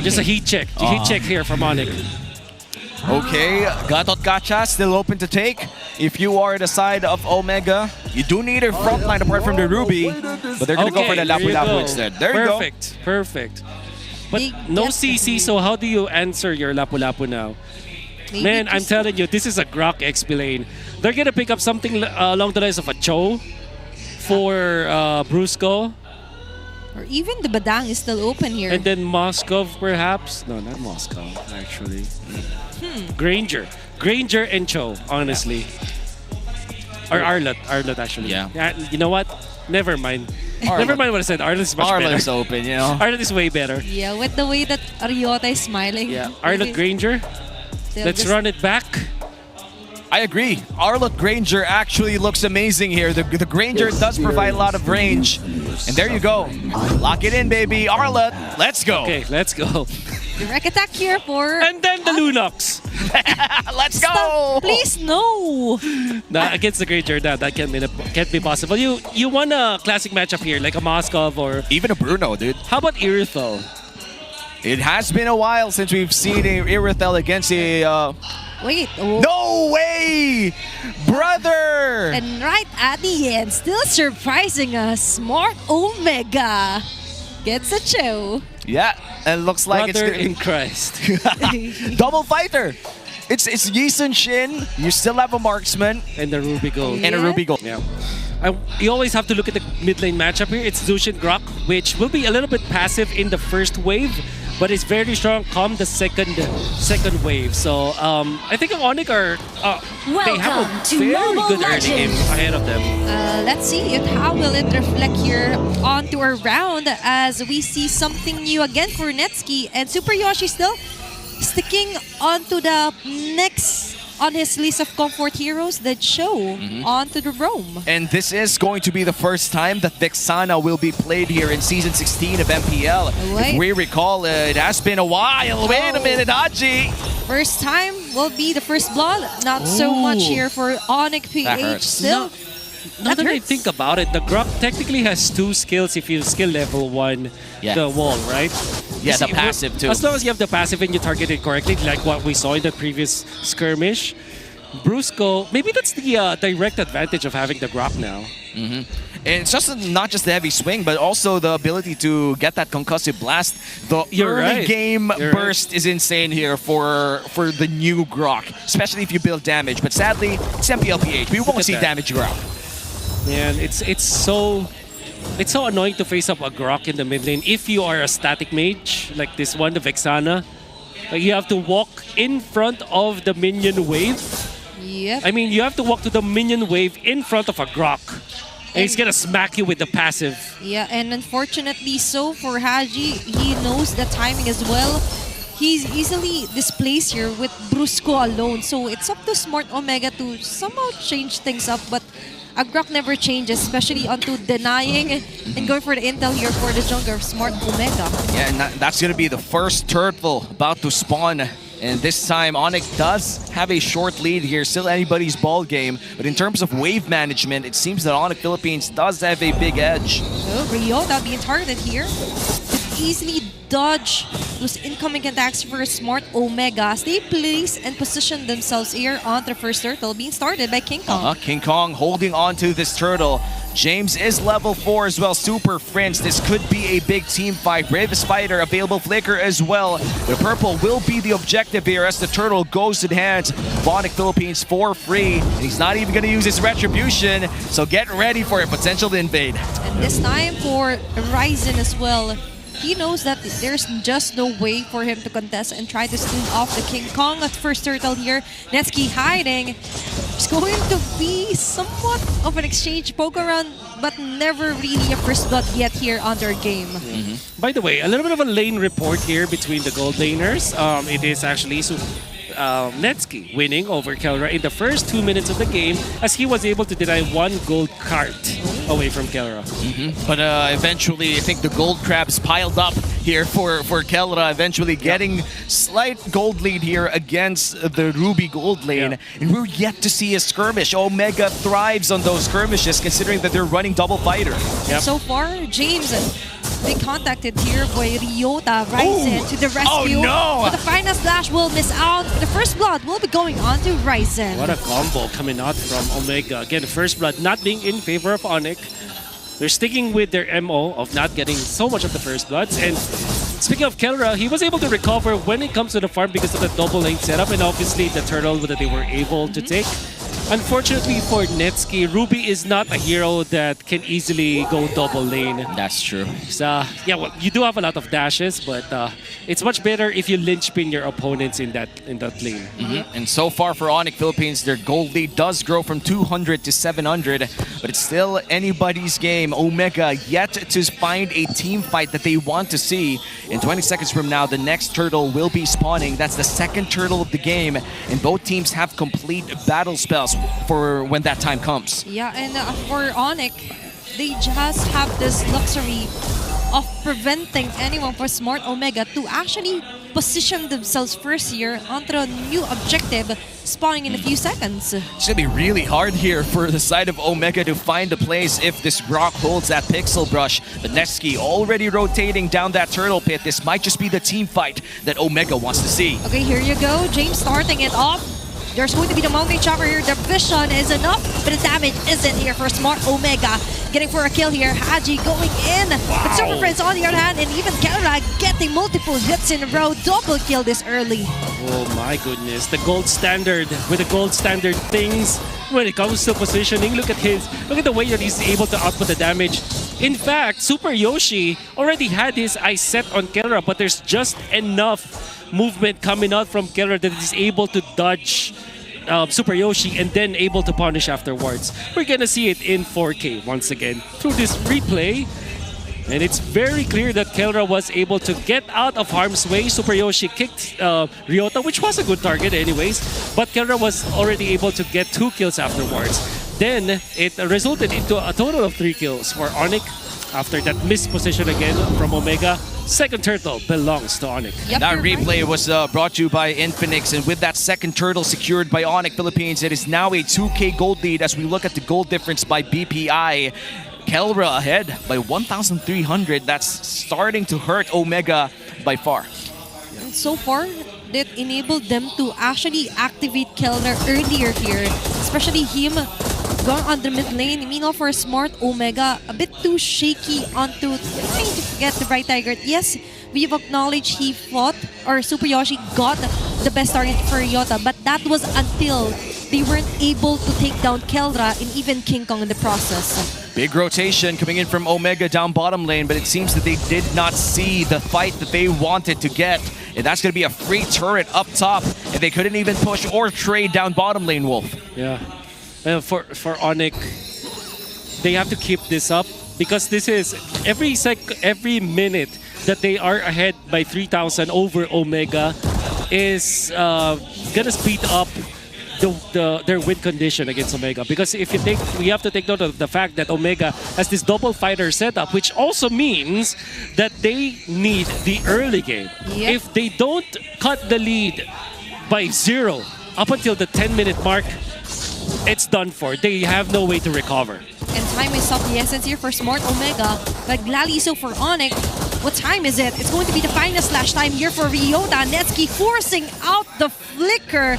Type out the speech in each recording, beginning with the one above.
Just a heat check. Heat check here from Onic. Okay, Gatot Gacha still open to take. If you are the side of Omega, you do need a front line apart from the Ruby, but they're going to go for the Lapu Lapu instead. There you go. Perfect. Perfect. But no CC, so how do you answer your Lapu Lapu now? Man, I'm telling you, this is a Grok XP lane. They're going to pick up something along the lines of a Cho for Brusco. Or even the Badang is still open here. And then Moskov, perhaps? No, not Moskov, actually. Granger. Granger and Cho, honestly. Or Arlott. Arlott, actually. Yeah. You know what? Never mind. Never mind what I said. Arlott is much better. Arlott's open, you know. Arlott is way better. Yeah, with the way that Ariota is smiling. Yeah. Arlott Granger. Let's run it back. I agree. Arlott Granger actually looks amazing here. The Granger does provide a lot of range. And there you go. Lock it in, baby. Arlott, let's go. Okay, let's go. Direct attack here for... And then the Lunox. Let's go. Please, no. Nah, against the Granger, that can't be possible. You won a classic matchup here, like a Moskov or... Even a Bruno, dude. How about Irithel? It has been a while since we've seen a Irithel against a... Wait. No way! Brother! And right at the end, still surprising us, Smart Omega gets a show. Yeah, and it looks like Brother it's... in Christ. Double fighter! It's Yisun Shin, you still have a marksman. And the Ruby Gold. And a Ruby Gold. Yeah. You always have to look at the mid lane matchup here. It's Zushin Grok, which will be a little bit passive in the first wave, but it's very strong come the second wave. So I think Onic are they have a very good early game ahead of them. Let's see how will it reflect here onto our round as we see something new again for Netsky, and Super Yoshi still sticking onto the next on his list of comfort heroes, the show onto the Rome. And this is going to be the first time that Vexana will be played here in Season 16 of MPL. If we recall, it has been a while. Wait a minute, Haji. First time will be the first blood. Not so much here for Onic PH still. Now that I think about it, the Grok technically has two skills if you skill level 1 the wall, right? Yeah, the passive too. As long as you have the passive and you target it correctly, like what we saw in the previous skirmish, Brusco, maybe that's the direct advantage of having the Grok now. And it's just not just the heavy swing, but also the ability to get that concussive blast. The early game burst is insane here for the new Grok, especially if you build damage. But sadly, it's MPLPH. We won't see damage Grok. Man, it's so annoying to face up a Grok in the mid lane if you are a static mage like this one, the Vexana. Like you have to walk in front of the minion wave. Yep. I mean, you have to walk to the minion wave in front of a Grok. And he's gonna smack you with the passive. Yeah, and unfortunately so for Haji, he knows the timing as well. He's easily displaced here with Brusco alone. So it's up to Smart Omega to somehow change things up, but a Grok never changes, especially onto denying and going for the intel here for the jungler of Smart Omega. Yeah, and that's going to be the first turtle about to spawn. And this time, Onic does have a short lead here. Still anybody's ball game. But in terms of wave management, it seems that Onic Philippines does have a big edge. Oh, Ryota being targeted here. Could easily dodge those incoming attacks for Smart Omega as they place and position themselves here on the first turtle being started by King Kong. King Kong holding on to this turtle. James is level 4 as well. Super Friends. This could be a big team fight. Bravest Fighter available. Flicker as well. The purple will be the objective here as the turtle goes in hands of Onic Philippines for free. And he's not even going to use his retribution. So get ready for a potential invade. And this time for Ryzen as well. He knows that there's just no way for him to contest and try to steal off the King Kong at first turtle here. Netsky hiding. It's going to be somewhat of an exchange poke around, but never really a first blood yet here on their game. By the way, a little bit of a lane report here between the gold laners. It is actually Netsky winning over Kelra in the first 2 minutes of the game as he was able to deny 1 gold cart away from Kelra. But eventually, I think the gold crabs piled up here for Kelra, eventually getting slight gold lead here against the Ruby gold lane. And we're yet to see a skirmish. Omega thrives on those skirmishes considering that they're running double fighter. So far, James They contacted here by Ryota Ryzen to the rescue. Oh no! But the final slash will miss out. The first blood will be going on to Ryzen. What a combo coming out from Omega. Again, the first blood not being in favor of Onic. They're sticking with their MO of not getting so much of the first bloods. And speaking of Kelra, he was able to recover when it comes to the farm because of the double lane setup and obviously the turtle that they were able to take. Unfortunately for Netsuki, Ruby is not a hero that can easily go double lane. That's true. So, yeah, well, you do have a lot of dashes, but it's much better if you linchpin your opponents in that lane. And so far for Onic Philippines, their gold lead does grow from 200 to 700, but it's still anybody's game. Omega yet to find a team fight that they want to see. In 20 seconds from now, the next turtle will be spawning. That's the second turtle of the game, and both teams have complete battle spells for when that time comes. Yeah, and for Onic, they just have this luxury of preventing anyone for Smart Omega to actually position themselves first here onto a new objective spawning in a few seconds. It's gonna be really hard here for the side of Omega to find a place if this Rock holds that Pixel Brush. But Netsuki already rotating down that turtle pit. This might just be the team fight that Omega wants to see. Okay, here you go. James starting it off. There's going to be the Mountain Chopper here. The vision is enough, but the damage isn't here for Smart Omega. Getting for a kill here. Haji going in. But Super Friends on the other hand, and even Kelra getting multiple hits in a row. Double kill this early. Oh my goodness, the gold standard with the gold standard things when it comes to positioning. Look at the way that he's able to output the damage. In fact, Super Yoshi already had his eyes set on Kelra, but there's just enough movement coming out from Kelra that he's able to dodge Super Yoshi and then able to punish afterwards. We're gonna see it in 4K once again through this replay. And it's very clear that Kelra was able to get out of harm's way. Super Yoshi kicked Ryota, which was a good target anyways. But Kelra was already able to get 2 kills afterwards. Then it resulted into a total of 3 kills for Onic after that missed position again from Omega. Second turtle belongs to Onic. Yep, That you're replay right. was brought to you by Infinix, and with that second turtle secured by Onic Philippines, it is now a 2K gold lead as we look at the gold difference by BPI. Kelra ahead by 1,300. That's starting to hurt Omega by far. And so far, that enabled them to actually activate Kelra earlier here, especially him going on the mid lane. Meanwhile, for Smart Omega, a bit too shaky onto trying to get the right target. Yes, we've acknowledged he fought, or Super Yoshi got the best target for Ryota, but that was until they weren't able to take down Kelra and even King Kong in the process. Big rotation coming in from Omega down bottom lane, but it seems that they did not see the fight that they wanted to get. And that's going to be a free turret up top, and they couldn't even push or trade down bottom lane, Wolf. Yeah. For Onic, they have to keep this up because this is every minute that they are ahead by 3,000 over Omega is gonna speed up their win condition against Omega. Because if we have to take note of the fact that Omega has this double fighter setup, which also means that they need the early game. Yep. If they don't cut the lead by 0 up until the 10-minute mark, it's done for. They have no way to recover. And time is of the essence here for Smart Omega, but gladly so for Onic. What time is it? It's going to be the final slash time here for Ryota. Netsuki forcing out the flicker.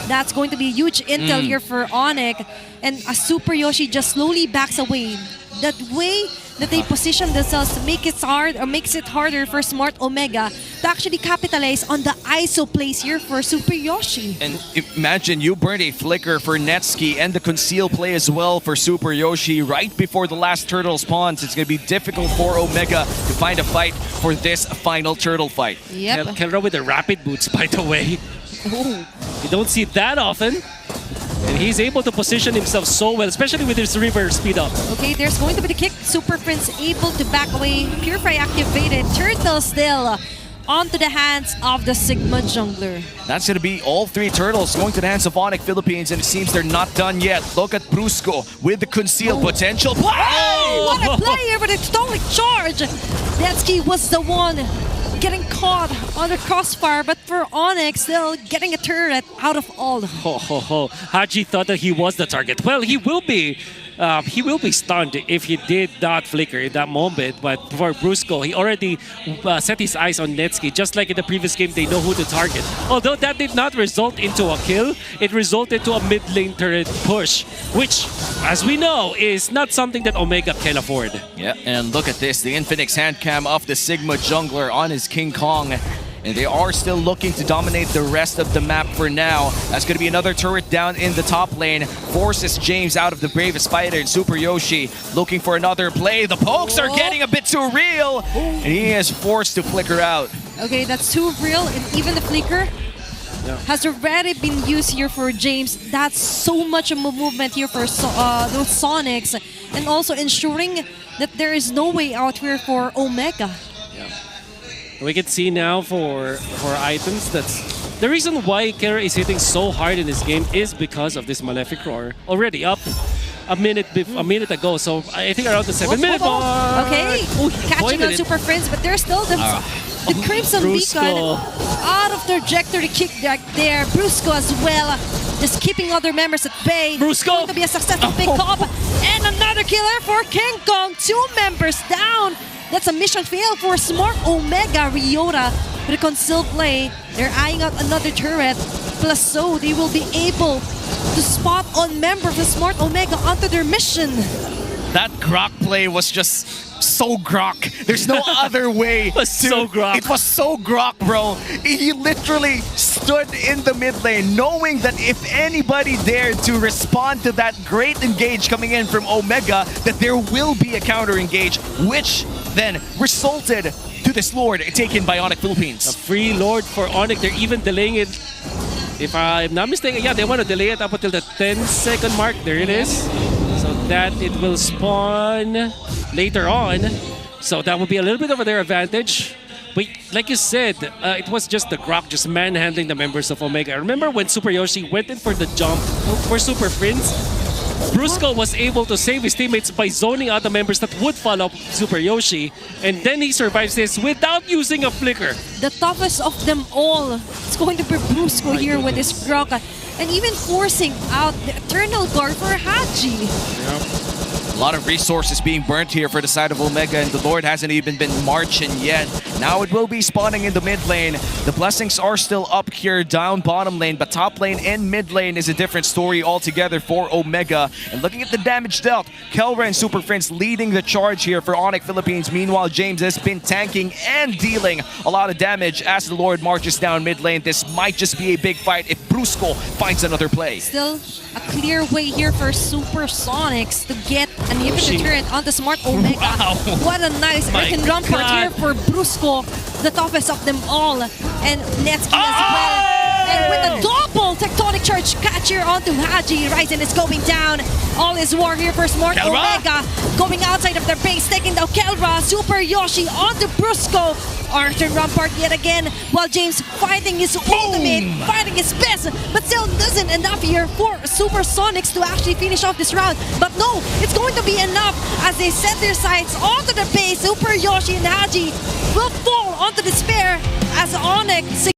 That's going to be a huge intel here for Onic. And a Super Yoshi just slowly backs away. That way that they position themselves to make it hard, or makes it harder for Smart Omega to actually capitalize on the ISO plays here for Super Yoshi. And imagine you burned a flicker for Netsuki and the conceal play as well for Super Yoshi right before the last turtle spawns. It's going to be difficult for Omega to find a fight for this final turtle fight. Yep. Kelra with the rapid boots, by the way. Oh. You don't see that often. And he's able to position himself so well, especially with his river speed up. Okay, there's going to be the kick. Super Prince able to back away. Purify activated. Turtle still onto the hands of the Sigma jungler. That's going to be all 3 turtles going to the hands of Onic Philippines, and it seems they're not done yet. Look at Brusco with the concealed potential. Oh, what a player with a stolen charge! Netsuki was the one getting caught on the crossfire, but for Onic still getting a turret out of all. Ho, ho, ho. Haji thought that he was the target. Well, he will be he will be stunned if he did not flicker in that moment. But for Brusco, he already set his eyes on Netsky. Just like in the previous game, they know who to target. Although that did not result into a kill, it resulted to a mid lane turret push, which, as we know, is not something that Omega can afford. Yeah, and look at this, the Infinix hand cam of the Sigma jungler on his King Kong. And they are still looking to dominate the rest of the map for now. That's going to be another turret down in the top lane. Forces James out of the Bravest Fighter, and Super Yoshi looking for another play. The pokes are getting a bit too real, and he is forced to flicker out. Okay, that's too real, and even the flicker has already been used here for James. That's so much of a movement here for those Sonics, and also ensuring that there is no way out here for Omega. We can see now for items that's the reason why Kera is hitting so hard in this game is because of this Malefic Roar. Already up a minute ago, so I think around the 7-minute mark. Okay, catching on Super Friends, but there's still the Crimson Beacon out of trajectory kick back there. Brusco as well, just keeping other members at bay. Brusco! Going to be a successful pick up, and another killer for King Kong. 2 members down. That's a mission fail for Smart Omega. Ryota with a concealed play. They're eyeing out another turret. Plus, so they will be able to spot on member of the Smart Omega onto their mission. That Grok play was just so Grok. There's no other way. It was so Grok. It was so Grok, bro. He literally stood in the mid lane knowing that if anybody dared to respond to that great engage coming in from Omega, that there will be a counter engage, which then resulted to this Lord taken by Onic Philippines. A free Lord for Onic. They're even delaying it. If I'm not mistaken, yeah, they want to delay it up until the 10-second mark. There it is. So that it will spawn later on. So that will be a little bit of their advantage. But like you said, it was just the Grok just manhandling the members of Omega. I remember when Super Yoshi went in for the jump for Super Prince, Brusco was able to save his teammates by zoning out the members that would follow Super Yoshi, and then he survives this without using a flicker. The toughest of them all. It's going to be Brusco here with his Grok, and even forcing out the Eternal Guard for Haji. Yep. A lot of resources being burnt here for the side of Omega, and the Lord hasn't even been marching yet. Now it will be spawning in the mid lane. The blessings are still up here down bottom lane, but top lane and mid lane is a different story altogether for Omega. And looking at the damage dealt, Kelra and Super Friends leading the charge here for Onic Philippines. Meanwhile, James has been tanking and dealing a lot of damage as the Lord marches down mid lane. This might just be a big fight if Brusco finds another play. Still a clear way here for Super Sonics to get an even turret on the Smart Omega. Wow. What a nice earthen rampart here for Brusco, the toughest of them all. And Netsky as well. And with a double tectonic charge catcher onto Haji. Ryzen is going down. All is war here for Smart Omega. Going outside of their base, taking down Kelra. Super Yoshi onto Brusco. Arthur Rampart yet again, while James fighting his ultimate, fighting his best, but still doesn't enough here for Super Sonics to actually finish off this round. But no, it's going to be enough as they set their sights onto the base. Super Yoshi and Haji will fall onto despair as Onic